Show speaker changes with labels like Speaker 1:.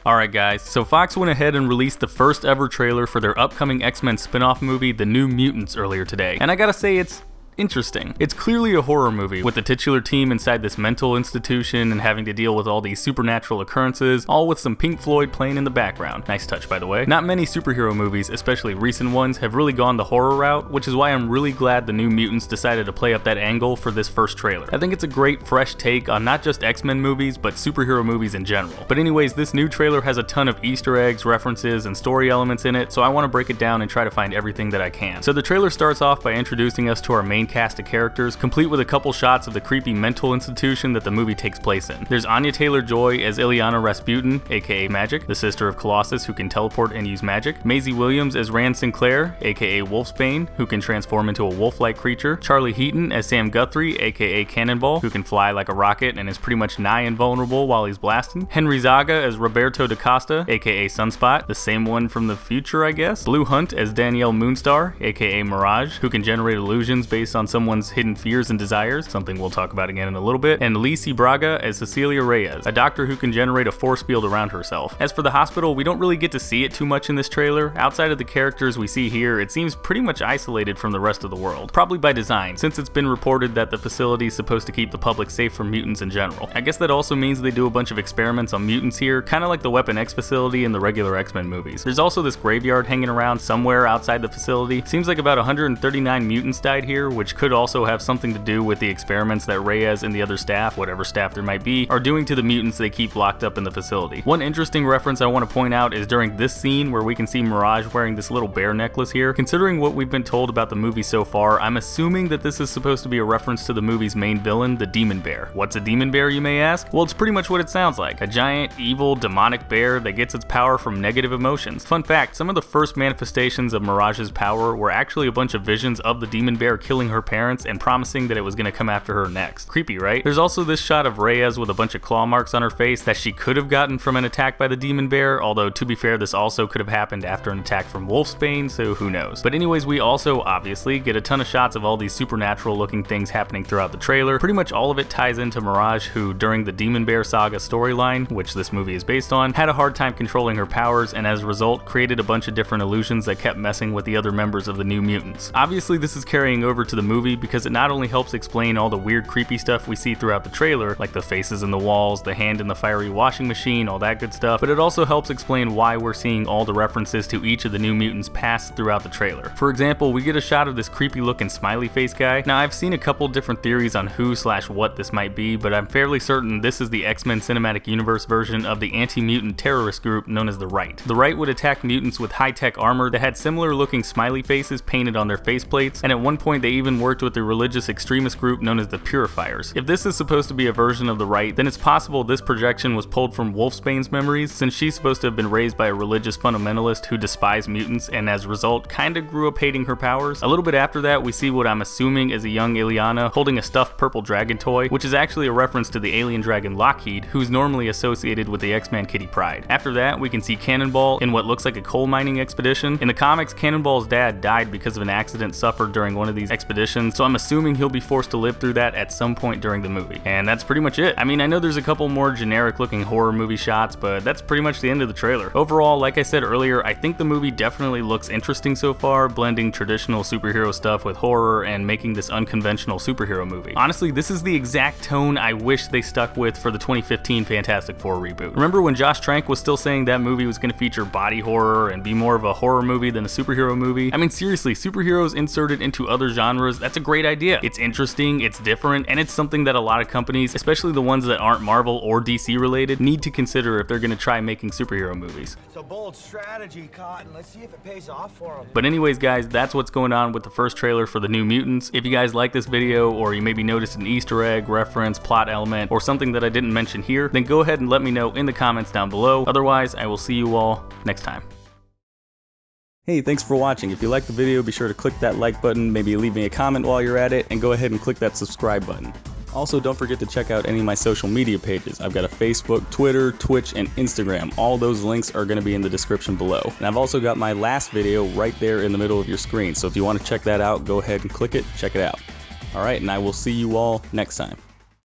Speaker 1: Alright guys, so Fox went ahead and released the first ever trailer for their upcoming X-Men spin-off movie, The New Mutants, earlier today. And I gotta say, it's interesting. It's clearly a horror movie, with the titular team inside this mental institution and having to deal with all these supernatural occurrences, all with some Pink Floyd playing in the background. Nice touch, by the way. Not many superhero movies, especially recent ones, have really gone the horror route, which is why I'm really glad The New Mutants decided to play up that angle for this first trailer. I think it's a great, fresh take on not just X-Men movies, but superhero movies in general. But anyways, this new trailer has a ton of Easter eggs, references, and story elements in it, so I want to break it down and try to find everything that I can. So the trailer starts off by introducing us to our main cast of characters, complete with a couple shots of the creepy mental institution that the movie takes place in. There's Anya Taylor-Joy as Ileana Rasputin, aka Magic, the sister of Colossus who can teleport and use magic. Maisie Williams as Rand Sinclair, aka Wolfsbane, who can transform into a wolf-like creature. Charlie Heaton as Sam Guthrie, aka Cannonball, who can fly like a rocket and is pretty much nigh invulnerable while he's blasting. Henry Zaga as Roberto da Costa, aka Sunspot, the same one from the future, I guess. Blue Hunt as Danielle Moonstar, aka Mirage, who can generate illusions based on someone's hidden fears and desires, something we'll talk about again in a little bit, and Lisi Braga as Cecilia Reyes, a doctor who can generate a force field around herself. As for the hospital, we don't really get to see it too much in this trailer. Outside of the characters we see here, it seems pretty much isolated from the rest of the world. Probably by design, since it's been reported that the facility is supposed to keep the public safe from mutants in general. I guess that also means they do a bunch of experiments on mutants here, kind of like the Weapon X facility in the regular X-Men movies. There's also this graveyard hanging around somewhere outside the facility. Seems like about 139 mutants died here, which could also have something to do with the experiments that Reyes and the other staff, whatever staff there might be, are doing to the mutants they keep locked up in the facility. One interesting reference I want to point out is during this scene where we can see Mirage wearing this little bear necklace here. Considering what we've been told about the movie so far, I'm assuming that this is supposed to be a reference to the movie's main villain, the Demon Bear. What's a Demon Bear, you may ask? Well, it's pretty much what it sounds like. A giant, evil, demonic bear that gets its power from negative emotions. Fun fact, some of the first manifestations of Mirage's power were actually a bunch of visions of the Demon Bear killing her parents and promising that it was going to come after her next. Creepy, right? There's also this shot of Reyes with a bunch of claw marks on her face that she could have gotten from an attack by the Demon Bear, although to be fair, this also could have happened after an attack from Wolfsbane, so who knows. But anyways, we also obviously get a ton of shots of all these supernatural looking things happening throughout the trailer. Pretty much all of it ties into Mirage, who during the Demon Bear saga storyline, which this movie is based on, had a hard time controlling her powers and as a result created a bunch of different illusions that kept messing with the other members of the New Mutants. Obviously this is carrying over to the movie because it not only helps explain all the weird creepy stuff we see throughout the trailer, like the faces in the walls, the hand in the fiery washing machine, all that good stuff, but it also helps explain why we're seeing all the references to each of the New Mutants past throughout the trailer. For example, we get a shot of this creepy looking smiley face guy. Now I've seen a couple different theories on who/what this might be, but I'm fairly certain this is the X-Men Cinematic Universe version of the anti-mutant terrorist group known as the Right. The Right would attack mutants with high-tech armor that had similar looking smiley faces painted on their faceplates, and at one point they even worked with the religious extremist group known as the Purifiers. If this is supposed to be a version of the Right, then it's possible this projection was pulled from Wolfsbane's memories, since she's supposed to have been raised by a religious fundamentalist who despised mutants and as a result kinda grew up hating her powers. A little bit after that, we see what I'm assuming is a young Ileana holding a stuffed purple dragon toy, which is actually a reference to the alien dragon Lockheed, who's normally associated with the X-Man Kitty Pryde. After that, we can see Cannonball in what looks like a coal mining expedition. In the comics, Cannonball's dad died because of an accident suffered during one of these expeditions, so I'm assuming he'll be forced to live through that at some point during the movie. And that's pretty much it. I mean, I know there's a couple more generic looking horror movie shots, but that's pretty much the end of the trailer. Overall, like I said earlier, I think the movie definitely looks interesting so far, blending traditional superhero stuff with horror and making this unconventional superhero movie. Honestly, this is the exact tone I wish they stuck with for the 2015 Fantastic Four reboot. Remember when Josh Trank was still saying that movie was going to feature body horror and be more of a horror movie than a superhero movie? I mean, seriously, superheroes inserted into other genres, that's a great idea. It's interesting, it's different, and it's something that a lot of companies, especially the ones that aren't Marvel or DC related, need to consider if they're going to try making superhero movies.
Speaker 2: It's a bold strategy, Cotton. Let's see if it pays off for them.
Speaker 1: But anyways guys, that's what's going on with the first trailer for the New Mutants. If you guys like this video, or you maybe noticed an Easter egg, reference, plot element, or something that I didn't mention here, then go ahead and let me know in the comments down below. Otherwise, I will see you all next time. Hey, thanks for watching. If you liked the video, be sure to click that like button, maybe leave me a comment while you're at it, and go ahead and click that subscribe button. Also, don't forget to check out any of my social media pages. I've got a Facebook, Twitter, Twitch, and Instagram. All those links are going to be in the description below. And I've also got my last video right there in the middle of your screen, so if you want to check that out, go ahead and click it, check it out. Alright, and I will see you all next time.